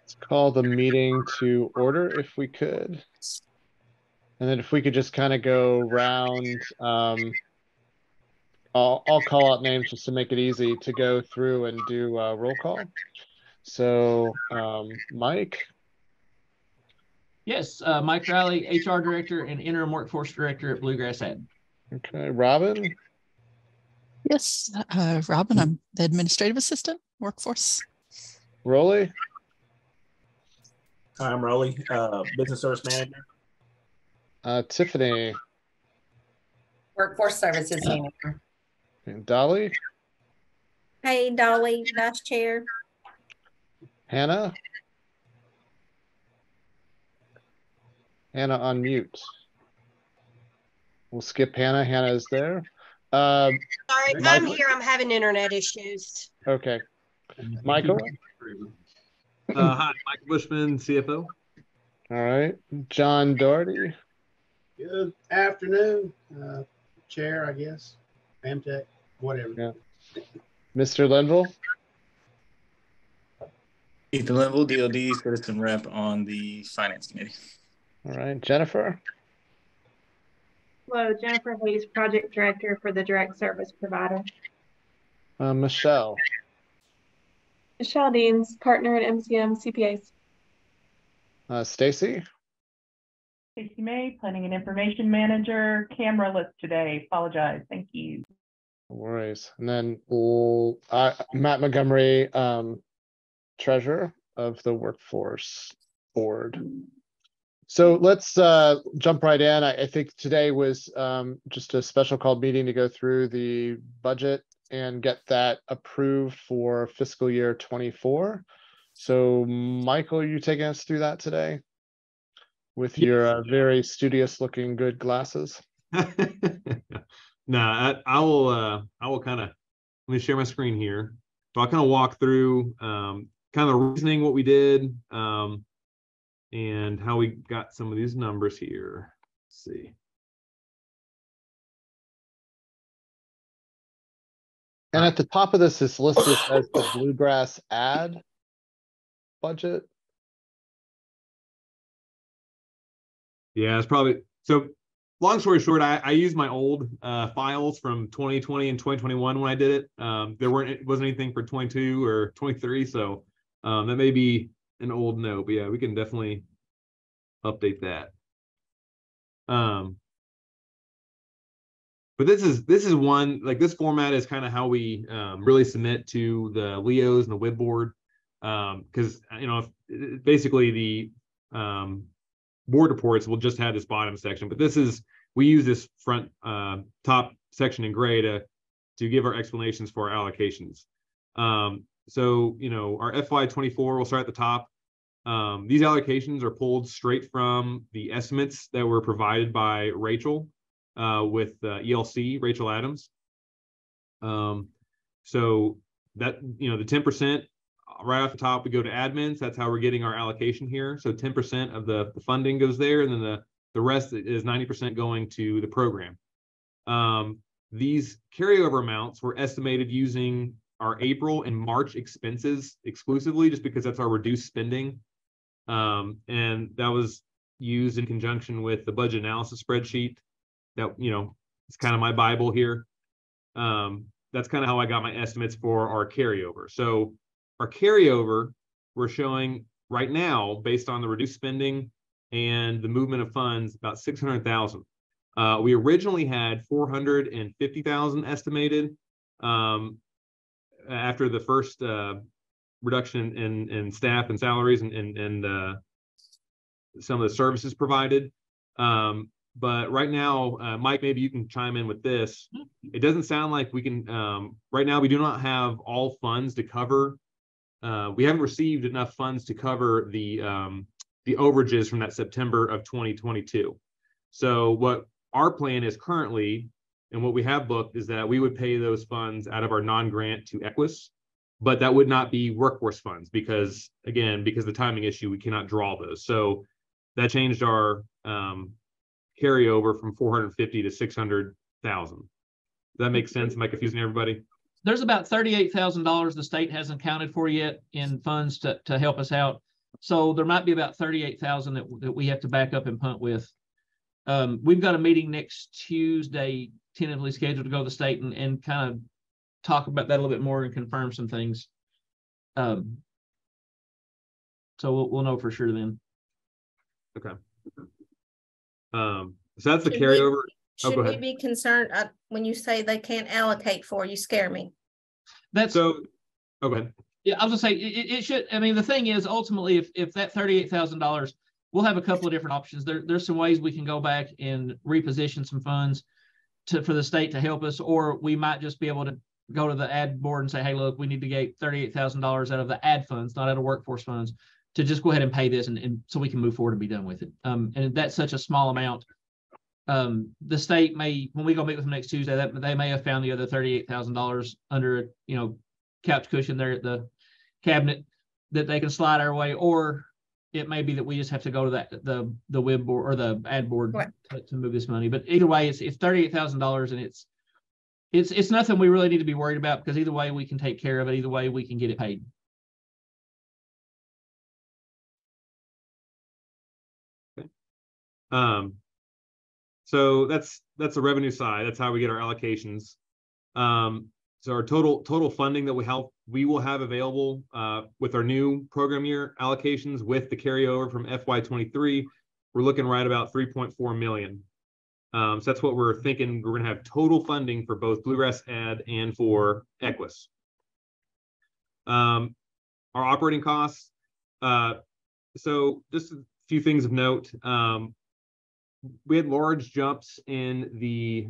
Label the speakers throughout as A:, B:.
A: Let's call the meeting to order if we could. And then if we could just kind of go round, I'll call out names just to make it easy to go through and do a roll call. So Mike.
B: Yes, Mike Riley, HR Director and Interim Workforce Director at Bluegrass Ad.
A: Okay, Robin.
C: Yes, Robin, I'm the Administrative Assistant, Workforce.
A: Rolly.
D: Hi, I'm Rolly, Business Service Manager.
A: Tiffany.
E: Workforce Services Manager.
A: And Dolly.
F: Hey, Dolly, Vice Chair.
A: Hannah. Hannah on mute. We'll skip Hannah. Hannah is there.
G: Sorry,
A: Michael?
G: I'm here. I'm having internet issues.
A: Okay. Michael.
H: Hi, Michael Bushman, CFO.
A: All right. John Doherty.
I: Good afternoon, Chair, I guess. Amtech, whatever.
A: Yeah. Mr. Linville.
J: Ethan Linville, DOD Citizen Rep on the Finance Committee.
A: All right. Jennifer.
K: Hello, Jennifer Hayes, Project Director for the Direct Service Provider.
A: Michelle.
K: Michelle Deans, Partner at MCM CPAs.
A: Stacy.
L: Stacy May, Planning and Information Manager. Camera list today. Apologize. Thank you.
A: No worries. And then Matt Montgomery, Treasurer of the Workforce Board. So let's jump right in. I think today was just a special called meeting to go through the budget and get that approved for fiscal year 24. So Michael, are you taking us through that today with your very studious looking good glasses?
H: No, I will kind of, let me share my screen here. So I'll kind of walk through kind of the reasoning, what we did, and how we got some of these numbers here. Let's see.
A: And at the top of this is listed as the Bluegrass Ad budget.
H: Yeah, it's probably, so long story short, I used my old files from 2020 and 2021 when I did it. It wasn't anything for 22 or 23, so that may be an old note, but yeah, we can definitely update that. But this is one, like this format is kind of how we really submit to the LEOs and the WIB board, because basically the board reports will just have this bottom section, but we use this front top section in gray to give our explanations for our allocations. So our FY24 will start at the top. These allocations are pulled straight from the estimates that were provided by Rachel with ELC, Rachel Adams. So that, the 10% right off the top, we go to admins. That's how we're getting our allocation here. So 10% of the funding goes there, and then the rest is 90% going to the program. These carryover amounts were estimated using our April and March expenses exclusively, just because that's our reduced spending. And that was used in conjunction with the budget analysis spreadsheet that, it's kind of my Bible here. That's kind of how I got my estimates for our carryover. So our carryover, we're showing right now, based on the reduced spending and the movement of funds, about 600,000. We originally had 450,000 estimated after the first reduction in staff and salaries and some of the services provided. But right now, Mike, maybe you can chime in with this. It doesn't sound like we can, right now we do not have all funds to cover. We haven't received enough funds to cover the overages from that September of 2022. So what our plan is currently, and what we have booked, is that we would pay those funds out of our non-grant to Equus, but that would not be workforce funds because the timing issue, we cannot draw those. So that changed our carryover from 450 to 600,000. Does that make sense? Am I confusing everybody?
B: There's about $38,000 the state hasn't accounted for yet in funds to help us out. So there might be about 38,000 that we have to back up and punt with. We've got a meeting next Tuesday, tentatively scheduled to go to the state and kind of talk about that a little bit more and confirm some things. So we'll know for sure then.
H: Okay. So that's the
F: Should
H: carryover.
F: Should
H: go
F: we
H: ahead.
F: be concerned when you say they can't allocate for? You scare me.
B: That's
H: So. Oh, go ahead.
B: Yeah, I was gonna say it should. I mean, the thing is, ultimately, if that $38,000, we'll have a couple of different options. There's some ways we can go back and reposition some funds for the state to help us, or we might just be able to go to the ad board and say, hey, look, we need to get $38,000 out of the ad funds, not out of workforce funds, to just go ahead and pay this, and so we can move forward and be done with it. And that's such a small amount. The state may, when we go meet with them next Tuesday, that they may have found the other $38,000 under, couch cushion there at the cabinet that they can slide our way, or it may be that we just have to go to the WIB board or the ad board to move this money. But either way, it's $38,000, and it's nothing we really need to be worried about, because either way we can take care of it. Either way we can get it paid.
H: Okay. So that's the revenue side. That's how we get our allocations. So our total funding that we will have available with our new program year allocations with the carryover from FY23, we're looking right about 3.4 million. So that's what we're thinking. We're going to have total funding for both Bluegrass Ad and for Equus. Our operating costs. So just a few things of note. We had large jumps in the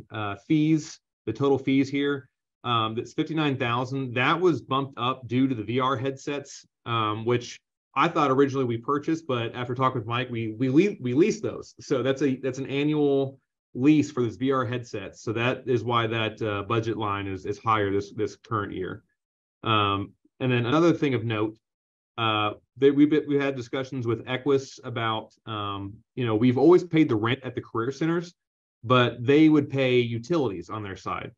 H: fees, the total fees here. That's 59,000. That was bumped up due to the VR headsets, which I thought originally we purchased, but after talking with Mike, we leased those. So that's an annual lease for this VR headset. So that is why that budget line is higher this current year. And then another thing of note, that we had discussions with Equus about, we've always paid the rent at the career centers, but they would pay utilities on their side.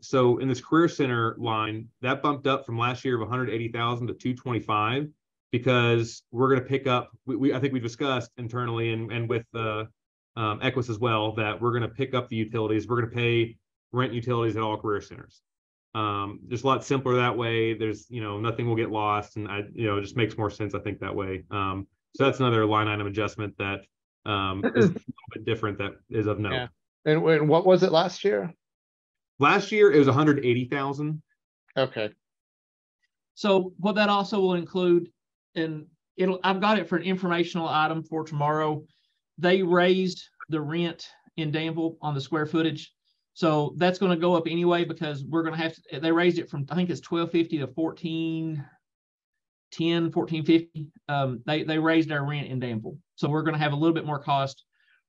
H: So in this career center line, that bumped up from last year of 180,000 to 225, because we're going to pick up, I think we discussed internally and with Equus as well, that we're going to pick up the utilities. We're going to pay rent utilities at all career centers. Just a lot simpler that way. There's, nothing will get lost, and it just makes more sense, I think, that way. So that's another line item adjustment that is a little bit different, that is of note.
A: Yeah. And what was it last year?
H: Last year it was 180,000.
A: Okay.
B: So what that also will include, and I've got it for an informational item for tomorrow. They raised the rent in Danville on the square footage. So that's going to go up anyway, because we're going to have to, they raised it from, I think it's $1,250 to $1,450. They raised our rent in Danville. So we're going to have a little bit more cost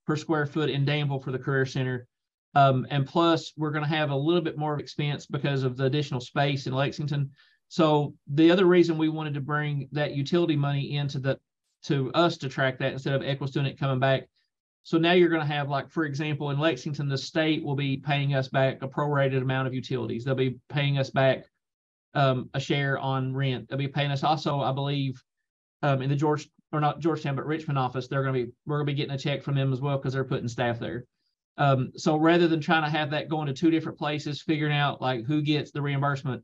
B: per square foot in Danville for the career center. And plus we're going to have a little bit more expense because of the additional space in Lexington. So the other reason we wanted to bring that utility money into to us to track that instead of Equus doing it coming back. So now you're going to have, like, for example, in Lexington, the state will be paying us back a prorated amount of utilities. They'll be paying us back a share on rent. They'll be paying us also, I believe, in the Georgetown, but Richmond office, we're going to be getting a check from them as well, because they're putting staff there. So rather than trying to have that going to two different places, figuring out like who gets the reimbursement,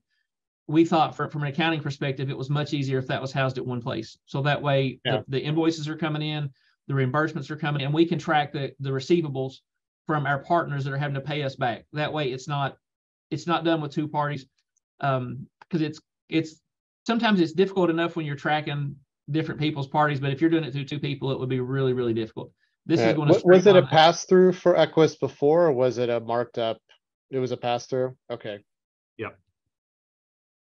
B: we thought from an accounting perspective, it was much easier if that was housed at one place. So that way the invoices are coming in, the reimbursements are coming in, and we can track the receivables from our partners that are having to pay us back. That way it's not done with two parties. Because it's sometimes it's difficult enough when you're tracking different people's parties, but if you're doing it through two people, it would be really, really difficult. This is going to
A: was it a pass through for Equus before, or was it a marked up? It was a pass through. Okay.
H: Yep.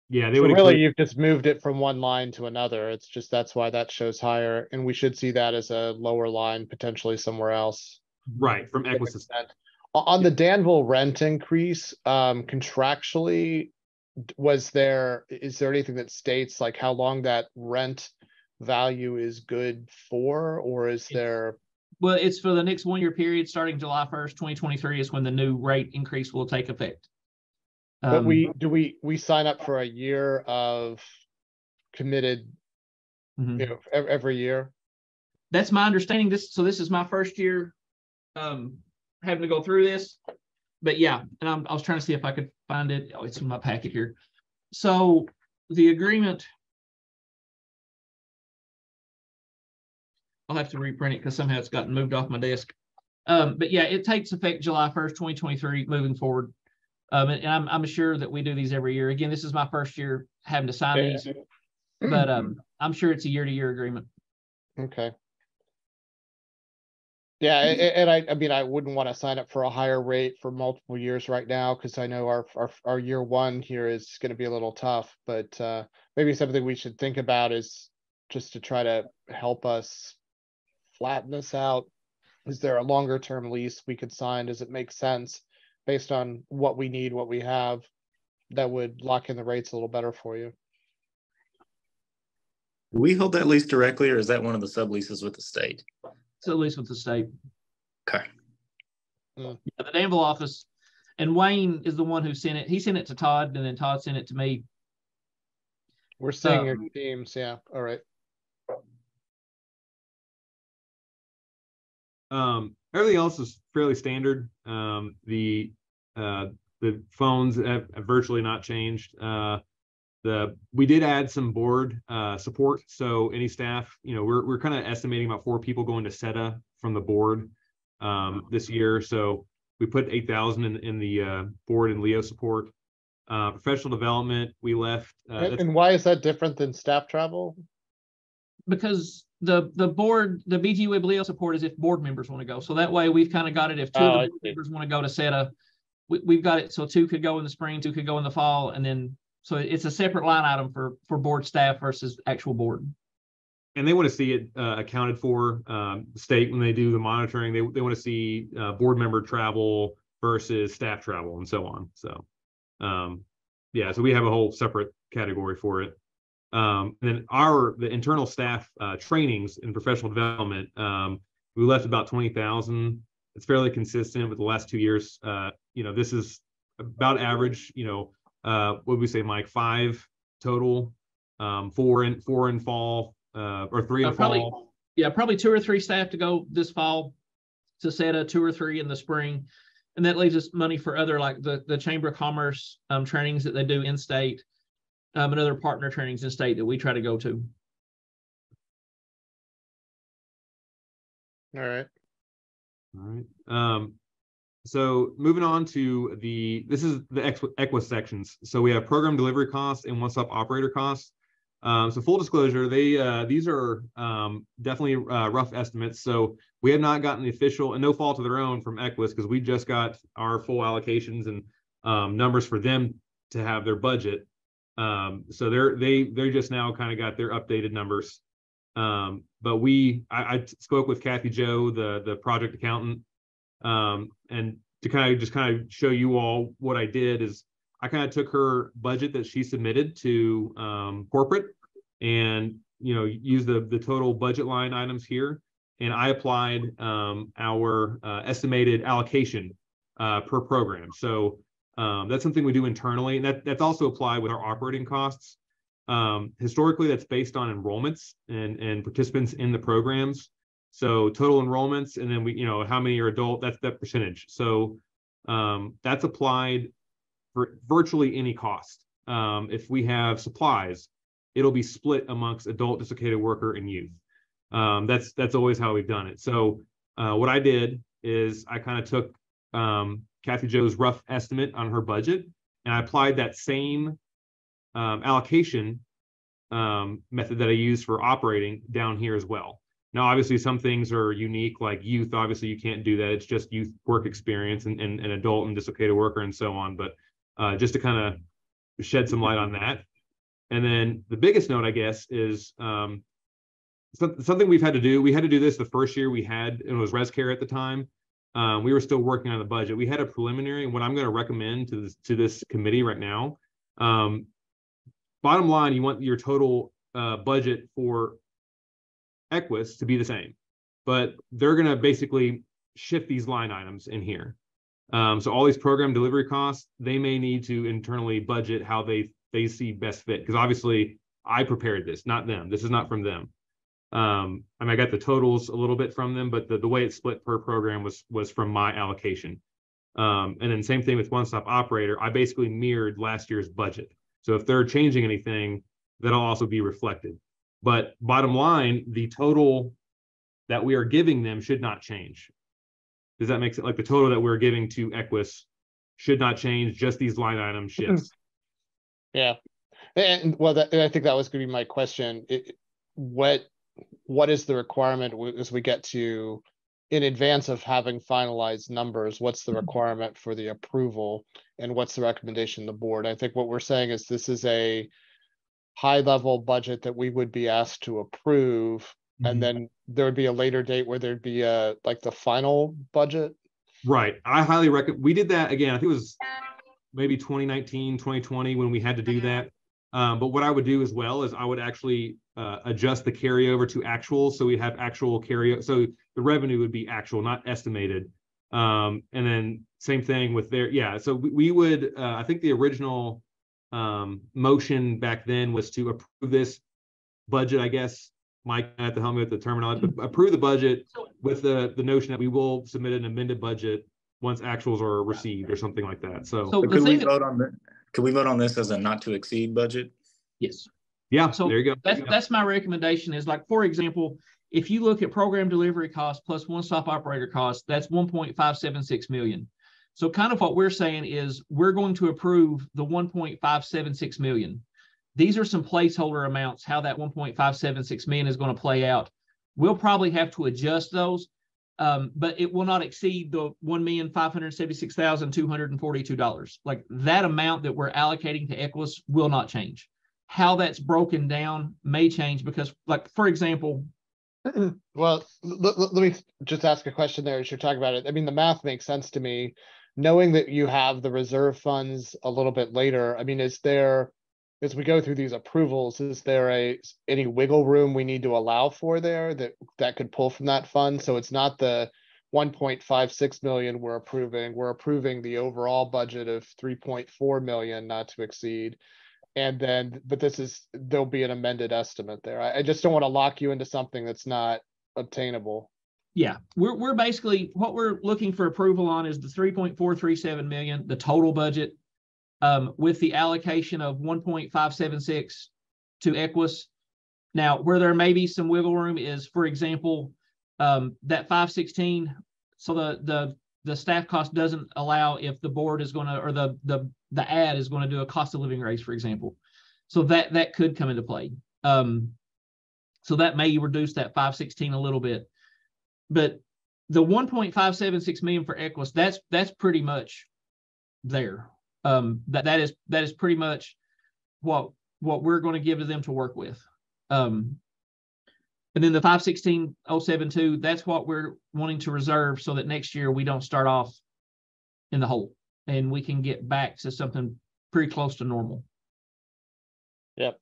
H: Yeah,
A: so really you've just moved it from one line to another. It's just that's why that shows higher, and we should see that as a lower line potentially somewhere else.
H: Right, from Equus.
A: On the Danville rent increase, contractually, is there anything that states like how long that rent value is good for, or is there?
B: Well, it's for the next 1 year period starting July 1st, 2023 is when the new rate increase will take effect.
A: But we sign up for a year of committed
B: Mhm.
A: you know, every year?
B: That's my understanding. This is my first year having to go through this. But yeah, and I was trying to see if I could find it. Oh, it's in my packet here. So the agreement, I'll have to reprint it because somehow it's gotten moved off my desk. But yeah, it takes effect July 1st, 2023, moving forward. And I'm sure that we do these every year. Again, this is my first year having to sign these, but I'm sure it's a year-to-year agreement.
A: Okay. Yeah, and I mean, I wouldn't want to sign up for a higher rate for multiple years right now, because I know our year one here is going to be a little tough, but maybe something we should think about is just to try to help us flatten this out. Is there a longer term lease we could sign? Does it make sense based on what we need, what we have, that would lock in the rates a little better for you?
J: Do we hold that lease directly, or is that one of the subleases with the state?
B: It's at least with the state.
J: Okay.
B: Yeah, the Danville office, and Wayne is the one who sent it. He sent it to Todd, and then Todd sent it to me.
A: We're seeing your teams. Yeah. All right.
H: Everything else is fairly standard. The phones have virtually not changed. We did add some board support. So any staff, you know, we're kind of estimating about 4 people going to SETA from the board this year. So we put 8,000 in the board and Leo support. Professional development, we left.
A: And why is that different than staff travel?
B: Because the board, the BGWIB Leo support is if board members want to go. So that way we've kind of got it. If 2 of the board members want to go to SETA, we've got it. So 2 could go in the spring, 2 could go in the fall, and then so it's a separate line item for board staff versus actual board.
H: And they want to see it accounted for. State, when they do the monitoring, they want to see board member travel versus staff travel and so on. So yeah, so we have a whole separate category for it. And then the internal staff trainings and professional development, we left about 20,000. It's fairly consistent with the last 2 years. You know, this is about average. You know, what would we say, Mike? 5 total, 4 in fall, or 3 in fall.
B: Yeah, probably 2 or 3 staff to go this fall to SETA, 2 or 3 in the spring, and that leaves us money for other, like the Chamber of Commerce trainings that they do in state. And other partner trainings in state that we try to go to.
A: All right.
H: All right. So moving on to this is the EQUA sections. So we have program delivery costs and one-stop operator costs. So full disclosure, these are definitely rough estimates. So we have not gotten the official, and no fault of their own, from EQUIS, because we just got our full allocations and numbers for them to have their budget. So they're just now kind of got their updated numbers. But I spoke with Kathy Joe, the project accountant, and to kind of show you all what I did is I kind of took her budget that she submitted to corporate, and used the total budget line items here, and I applied our estimated allocation per program. So that's something we do internally, and that's also applied with our operating costs. Historically, that's based on enrollments and participants in the programs. So total enrollments, and then we, how many are adult, that's that percentage. So that's applied for virtually any cost. If we have supplies, it'll be split amongst adult, dislocated worker, and youth. That's always how we've done it. So what I did is I kind of took Kathy Joe's rough estimate on her budget, and I applied that same allocation method that I use for operating down here as well. Now, obviously, some things are unique, like youth. Obviously, you can't do that. It's just youth work experience and adult and dislocated worker and so on. But just to kind of shed some light on that. And then the biggest note, I guess, is something we've had to do. We had to do this the first year we had, and it was ResCare at the time. We were still working on the budget. We had a preliminary, and what I'm going to recommend to this committee right now, bottom line, you want your total budget for EQUIS to be the same, but they're going to basically shift these line items in here. So all these program delivery costs, they may need to internally budget how they see best fit, because obviously I prepared this, not them. This is not from them. I got the totals a little bit from them, but the way it's split per program was from my allocation. And then same thing with One Stop Operator. I basically mirrored last year's budget. So if they're changing anything, that'll also be reflected. But bottom line, the total that we are giving them should not change. Does that make sense? Like the total that we're giving to Equus should not change, just these line item shifts.
A: Yeah. And well, I think that was going to be my question. What is the requirement as we get to, in advance of having finalized numbers, what's the requirement for the approval and what's the recommendation of the board? I think what we're saying is this is a high level budget that we would be asked to approve. And then there would be a later date where there'd be like the final budget.
H: Right. I highly recommend. We did that again. I think it was maybe 2019, 2020 when we had to do that. But what I would do as well is I would actually adjust the carryover to actual. So we have actual carryover. So the revenue would be actual, not estimated. And then same thing with their, yeah. So we would, I think the original motion back then was to approve this budget, I guess. Mike had to help me with the terminology, but approve the budget with the notion that we will submit an amended budget once actuals are received or something like that. So
J: could we vote on that? Could we vote on this as a not to exceed budget?
B: Yes.
H: Yeah.
B: So
H: there you go.
B: That's my recommendation is, like, for example, if you look at program delivery costs plus one-stop operator costs, that's 1.576 million. So kind of what we're saying is we're going to approve the 1.576 million. These are some placeholder amounts, how that 1.576 million is going to play out. We'll probably have to adjust those, but it will not exceed the $1,576,242. Like, that amount that we're allocating to Equus will not change. How that's broken down may change because, like, for example.
A: Well, let me just ask a question there as you're talking about it. I mean, the math makes sense to me. Knowing that you have the reserve funds a little bit later, I mean, is there, as we go through these approvals, is there any wiggle room we need to allow for there that could pull from that fund? So it's not the 1.56 million we're approving the overall budget of 3.4 million not to exceed. And then, but there'll be an amended estimate there. I just don't want to lock you into something that's not obtainable.
B: Yeah, we're basically, what we're looking for approval on is the 3.437 million, the total budget, with the allocation of 1.576 to Equus. Now, where there may be some wiggle room is, for example, that 516. So the staff cost doesn't allow if the board is going to, or the ad is going to do a cost of living raise, for example. So that could come into play. So that may reduce that 516 a little bit. But the 1.576 million for Equus, that's pretty much there. That is pretty much what we're going to give to them to work with. And then the 516,072, that's what we're wanting to reserve so that next year we don't start off in the hole and we can get back to something pretty close to normal.
A: Yep.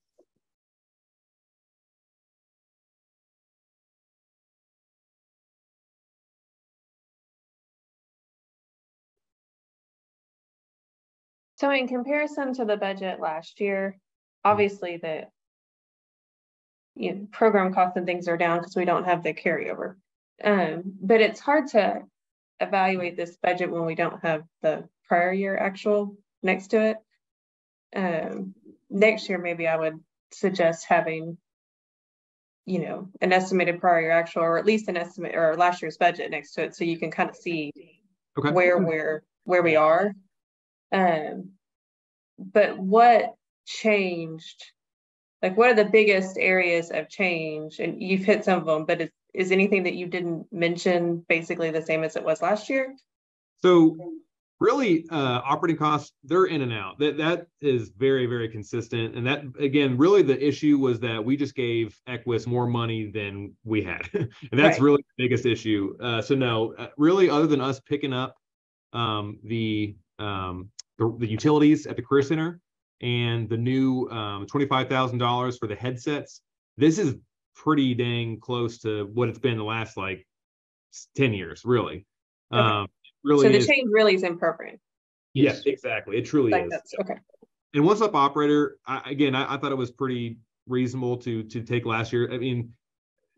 K: So in comparison to the budget last year, obviously the program costs and things are down because we don't have the carryover. But it's hard to evaluate this budget when we don't have the prior year actual next to it. Next year, maybe I would suggest having, an estimated prior year actual, or at least an estimate or last year's budget next to it, so you can kind of see where we are. But what changed? Like, what are the biggest areas of change? And you've hit some of them, but is anything that you didn't mention basically the same as it was last year?
H: So really, operating costs, they're in and out. That is very, very consistent. And that, again, really the issue was that we just gave Equus more money than we had. And that's really the biggest issue. So no, really, other than us picking up the utilities at the Career Center and the new $25,000 for the headsets, this is pretty dang close to what it's been the last 10 years, really. Really, so
K: the change really is in program.
H: Yes, exactly. It truly is.
K: Okay.
H: And One Stop Operator, I thought it was pretty reasonable to take last year. I mean,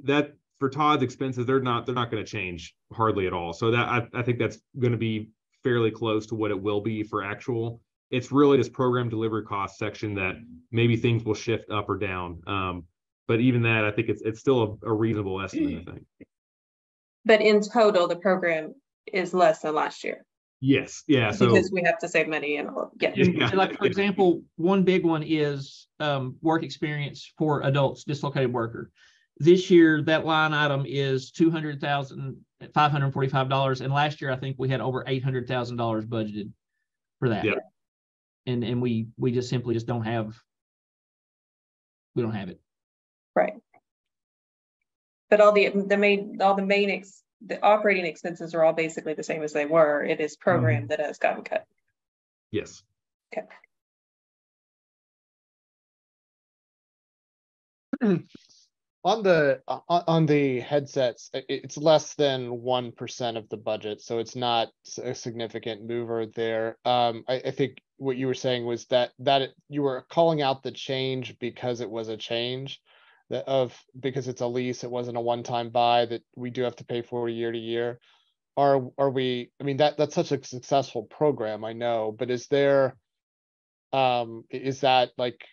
H: that for Todd's expenses, they're not going to change hardly at all. So that I think that's going to be fairly close to what it will be for actual. It's really this program delivery cost section that maybe things will shift up or down. But even that, I think it's still a reasonable estimate, I think.
K: But in total, the program is less than last year.
H: Yes. Yeah. So
K: because we have to save money and all. Yeah.
B: Like, for example, one big one is work experience for adults, dislocated worker. This year, that line item is $200,545. And last year, I think we had over $800,000 budgeted for that.
H: Yep.
B: And we just simply don't have it.
K: Right. But all the operating expenses are all basically the same as they were. It is program that has gotten cut.
H: Yes.
K: Okay.
A: On the headsets, it's less than 1% of the budget, so it's not a significant mover there. I think what you were saying was that you were calling out the change because it was a change because it's a lease, it wasn't a one-time buy that we do have to pay for year to year. Are we? I mean, that's such a successful program, I know, but is there is that like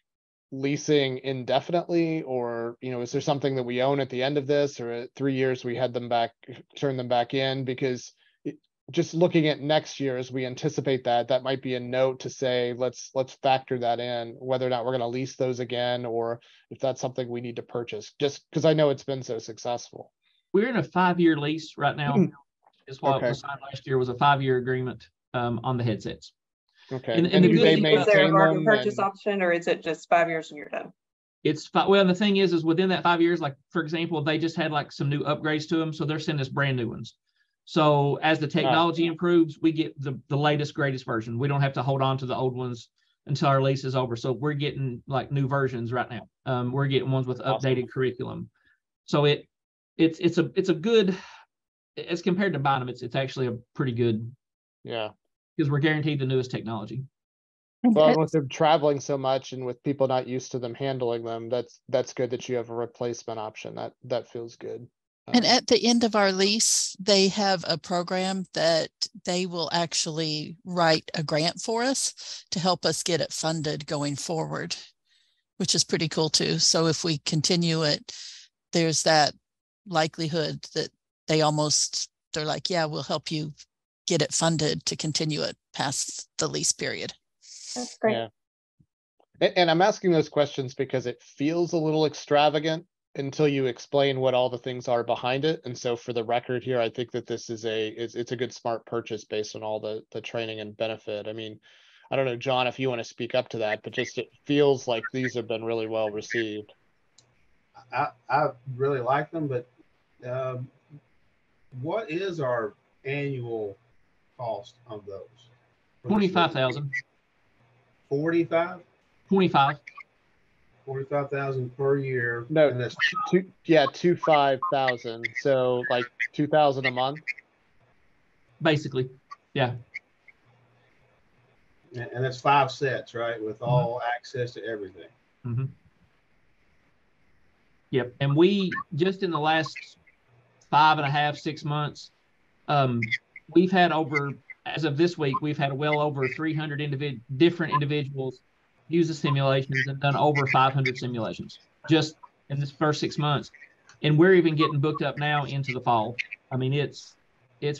A: leasing indefinitely, or is there something that we own at the end of this, or at 3 years we had them back, turn them back in? Because just looking at next year, as we anticipate that might be a note to say, let's factor that in, whether or not we're going to lease those again, or if that's something we need to purchase, just because I know it's been so successful.
B: We're in a 5-year lease right now. Is what was signed last year, was a 5-year agreement on the headsets.
A: Okay.
B: And
A: do they
K: is there a
A: maintain
K: bargain
A: them
K: purchase option, or is it just 5 years and you're done?
B: It's well, the thing is within that 5 years, like for example, they just had like some new upgrades to them, so they're sending us brand new ones. So as the technology improves, we get the latest, greatest version. We don't have to hold on to the old ones until our lease is over. So we're getting like new versions right now. We're getting ones with updated curriculum. So it's a good, as compared to buying them, it's actually a pretty good.
A: Yeah. Because
B: we're guaranteed the newest technology.
A: Well, with them traveling so much and with people not used to them handling them, that's good that you have a replacement option. That feels good.
C: And at the end of our lease, they have a program that they will actually write a grant for us to help us get it funded going forward, which is pretty cool too. So if we continue it, there's that likelihood that they're like, yeah, we'll help you get it funded to continue it past the lease period.
K: That's great.
A: Yeah. And I'm asking those questions because it feels a little extravagant until you explain what all the things are behind it. And so for the record here, I think that this is it's a good, smart purchase based on all the training and benefit. I mean, I don't know, John, if you want to speak up to that, but just it feels like these have been really well received.
I: I really like them, but what is our annual cost of those?
B: 25,000.
I: 45?
B: 25.
I: 45,000 per year.
A: No,
I: and that's
A: 25,000. So like 2,000 a month.
B: Basically, yeah.
I: And that's 5 sets, right? With all access to everything.
B: Mm-hmm. Yep. And we just in the last 5.5, 6 months, we've had as of this week, we've had well over 300 different individuals use the simulations and done over 500 simulations just in this first 6 months. And we're even getting booked up now into the fall. I mean, it's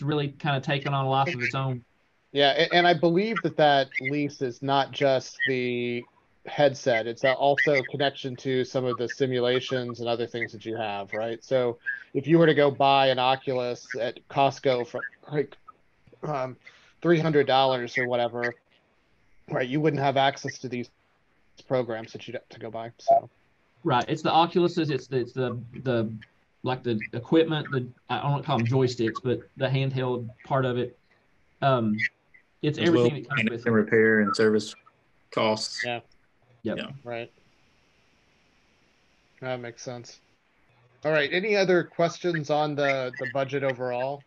B: really kind of taken on a life of its own.
A: Yeah, and I believe that lease is not just the headset. It's also a connection to some of the simulations and other things that you have, right? So if you were to go buy an Oculus at Costco for like $300 or whatever, right, you wouldn't have access to these programs that you'd have to go buy. So
B: right, it's the Oculuses, it's the like the equipment, I don't call them joysticks, but the handheld part of it. It's everything that comes with it.
J: Repair and service costs.
A: Yeah.
B: Yep.
J: Yeah.
A: Right. That makes sense. All right. Any other questions on the budget overall?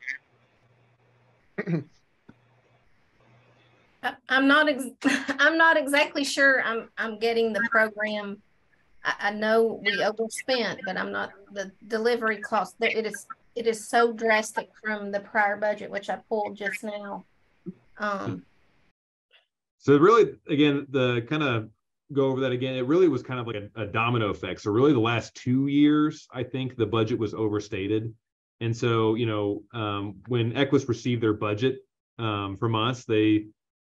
F: I'm not exactly sure I'm getting the program I know we overspent, but I'm not, the delivery cost, it is so drastic from the prior budget, which I pulled just now.
H: So really, again, the kind of go over that again, it really was kind of like a domino effect. So really the last 2 years, I think the budget was overstated. And so, you know, when Equus received their budget from us, they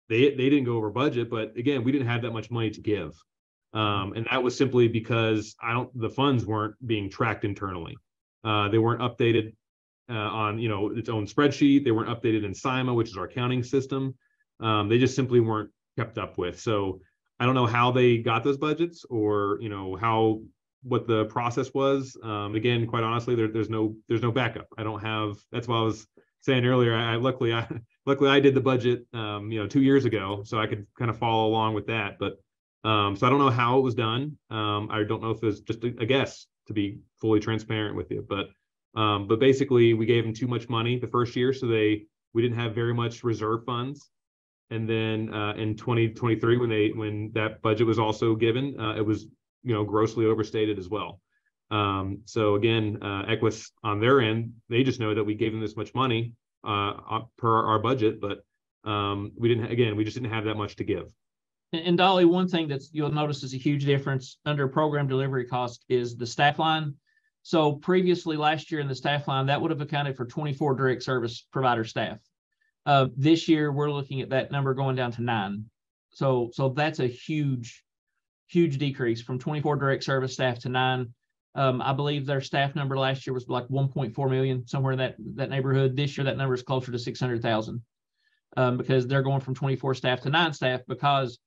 H: didn't go over budget, but again, we didn't have that much money to give. And that was simply because the funds weren't being tracked internally. They weren't updated on, you know, its own spreadsheet. They weren't updated in SIMA, which is our accounting system. They just simply weren't kept up with. So I don't know how they got those budgets, or, you know, what the process was. Again, quite honestly, there's no backup. I don't have, that's what I was saying earlier. Luckily I did the budget, you know, 2 years ago, so I could kind of follow along with that. But so I don't know how it was done. I don't know if it was just a guess, to be fully transparent with you. But basically we gave them too much money the first year, so we didn't have very much reserve funds. And then in 2023, when that budget was also given, it was, you know, grossly overstated as well. So again, Equus on their end, they just know that we gave them this much money per our budget, but we just didn't have that much to give.
B: And Dolly, one thing that you'll notice is a huge difference under program delivery cost is the staff line. So previously last year in the staff line, that would have accounted for 24 direct service provider staff. This year, we're looking at that number going down to 9. So that's a huge decrease from 24 direct service staff to 9. I believe their staff number last year was like 1.4 million, somewhere in that neighborhood. This year, that number is closer to 600,000 because they're going from 24 staff to 9 staff, because,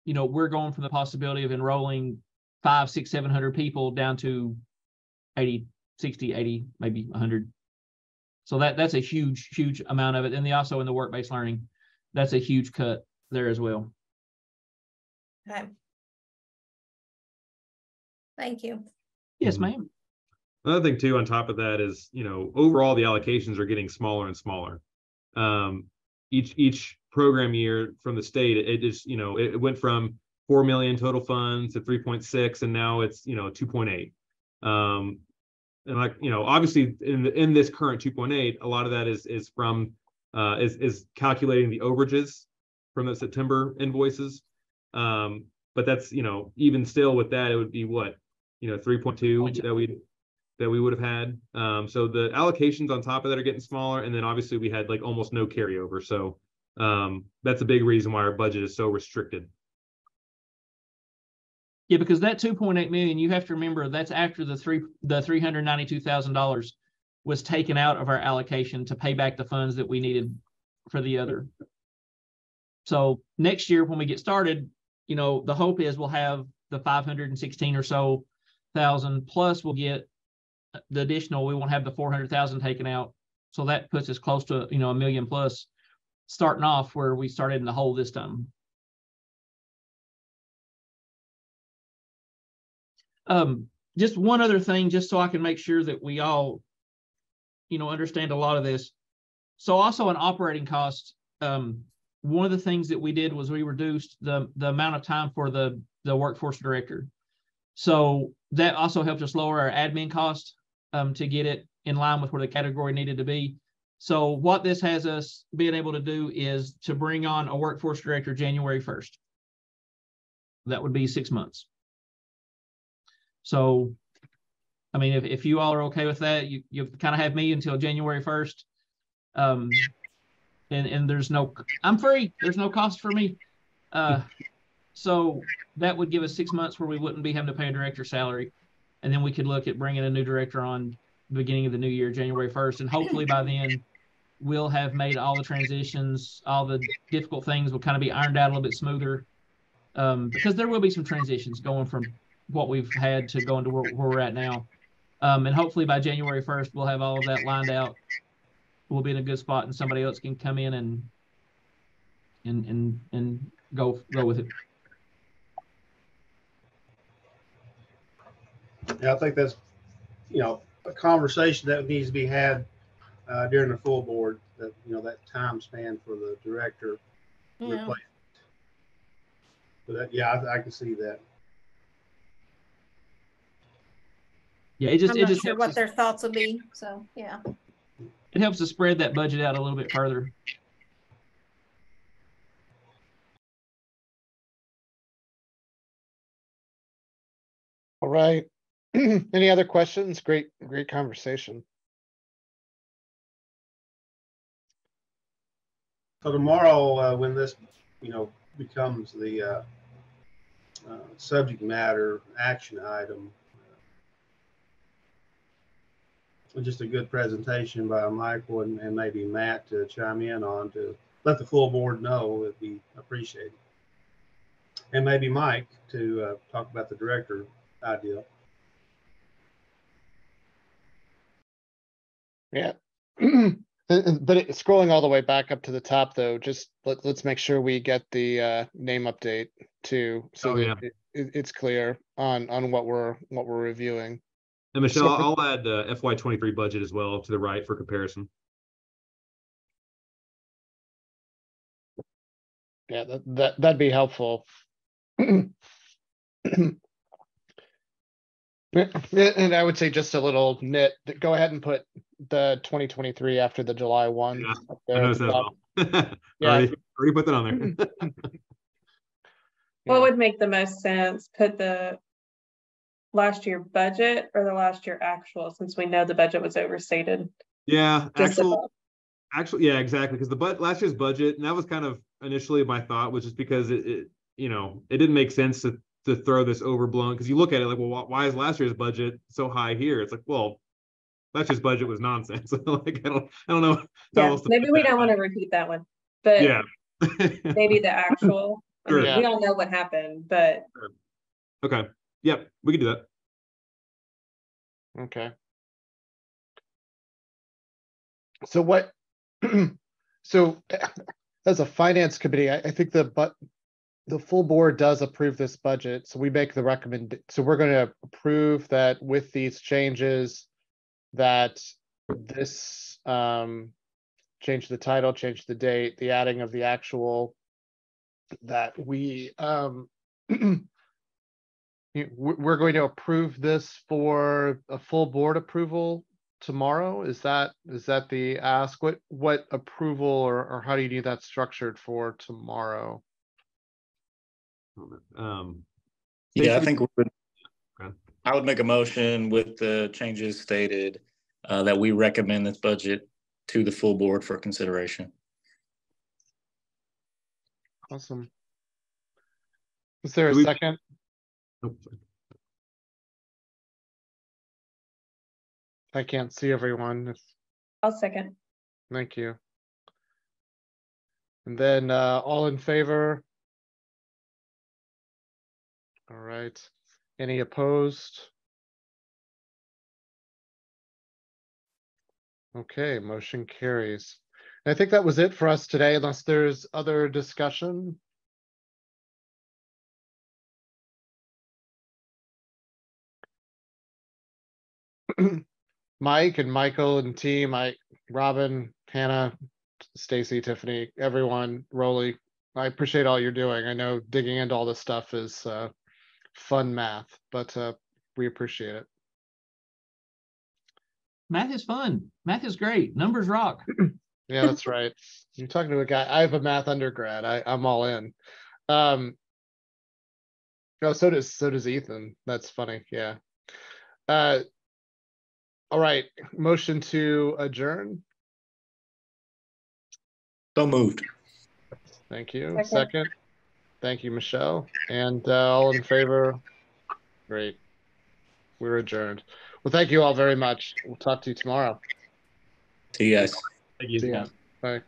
B: you know, we're going from the possibility of enrolling 500, 600, 700 people down to 80, 60, 80, maybe 100. So that's a huge amount of it. And also in the work-based learning, that's a huge cut there as well.
F: Okay. Thank you.
B: Yes, ma'am.
H: Another thing too, on top of that, is, you know, overall the allocations are getting smaller and smaller. Each program year from the state, it just, you know, it went from 4 million total funds to 3.6, and now it's, you know, 2.8. And like, you know, obviously in this current 2.8, a lot of that is from is calculating the overages from the September invoices. But that's, you know, even still with that, it would be what, you know, 3.2 that we would have had. So the allocations on top of that are getting smaller, and then obviously we had like almost no carryover. So that's a big reason why our budget is so restricted.
B: Yeah, because that 2.8 million, you have to remember that's after the $392,000 was taken out of our allocation to pay back the funds that we needed for the other. So next year when we get started, you know, the hope is we'll have the 516 or so thousand, plus we'll get the additional, we won't have the 400,000 taken out. So that puts us close to, you know, $1 million plus, starting off where we started in the hole this time. Just one other thing, just so I can make sure that we all, you know, understand a lot of this. So also an operating cost, one of the things that we did was we reduced the amount of time for the workforce director. So that also helped us lower our admin cost to get it in line with where the category needed to be. So what this has us being able to do is to bring on a workforce director January 1st. That would be 6 months. So, I mean, if you all are okay with that, you kind of have me until January 1st. And there's no, I'm free. There's no cost for me. So that would give us 6 months where we wouldn't be having to pay a director salary. And then we could look at bringing a new director on the beginning of the new year, January 1st. And hopefully by then we'll have made all the transitions, all the difficult things will kind of be ironed out a little bit smoother. Because there will be some transitions going from what we've had to go into where we're at now. And hopefully by January 1st, we'll have all of that lined out. We'll be in a good spot and somebody else can come in and go with it.
I: Yeah, I think that's, you know, a conversation that needs to be had during the full board, that, you know, that time span for the director replacement. But that, yeah, I can see that.
B: Yeah, it just
F: I'm
B: it
F: not
B: just
F: sure
B: helps
F: what
B: us,
F: their thoughts will be. So yeah.
B: it helps us spread that budget out a little bit further.
A: All right. Any other questions? Great conversation.
I: So tomorrow, when this, becomes the subject matter action item, just a good presentation by Michael and maybe Matt to chime in on to let the full board know, it'd be appreciated. And maybe Mike to talk about the director idea.
A: Yeah. But scrolling all the way back up to the top, though, just let's make sure we get the name update too, so that it's clear on what we're reviewing.
H: And Michelle, I'll add FY23 budget as well to the right for comparison.
A: Yeah, that'd be helpful. And I would say just a little nit. Go ahead and put the 2023 after the July 1.
H: Yeah,
A: Up there
H: I noticed that well.
A: Yeah,
H: already put that on there.
K: What would make the most sense? Put the last year budget or the last year actual, since we know the budget was overstated.
H: Yeah,
K: Just
H: actually, yeah, exactly. Because the last year's budget, and that was kind of initially my thought, was just because it didn't make sense to throw this overblown. Because you look at it like, well, why is last year's budget so high here? It's like, well, last year's budget was nonsense. Like I don't know.
K: Yeah, maybe we don't want to repeat that one, but
H: yeah,
K: maybe the actual.
H: Sure.
K: I mean, we all know what happened, but
H: okay, yep, we can do that.
A: Okay. So what? So as a finance committee, I think the full board does approve this budget. So we make the so we're going to approve that with these changes, that this change the title, change the date, the adding of the actual, that we we're going to approve this for a full board approval tomorrow. Is that the ask? What approval or how do you need that structured for tomorrow?
J: Yeah, I think I would make a motion with the changes stated that we recommend this budget to the full board for consideration.
A: Awesome. Is there a second? I can't see everyone.
K: I'll second.
A: Thank you. And then all in favor? All right. Any opposed? Okay, motion carries. And I think that was it for us today, unless there's other discussion. Mike and Michael and team, Robin, Hannah, Stacy, Tiffany, everyone, Rolly, I appreciate all you're doing. I know digging into all this stuff is fun math, but we appreciate it.
B: Math is fun. Math is great. Numbers rock.
A: Yeah, that's right. You're talking to a guy. I have a math undergrad. I'm all in. Oh, so does Ethan. That's funny. Yeah. All right. Motion to adjourn.
J: So moved.
A: Thank you. Second. Thank you, Michelle. And all in favor? Great. We're adjourned. Well, thank you all very much. We'll talk to you tomorrow.
J: See you guys.
H: Thank you.
A: See ya. Bye.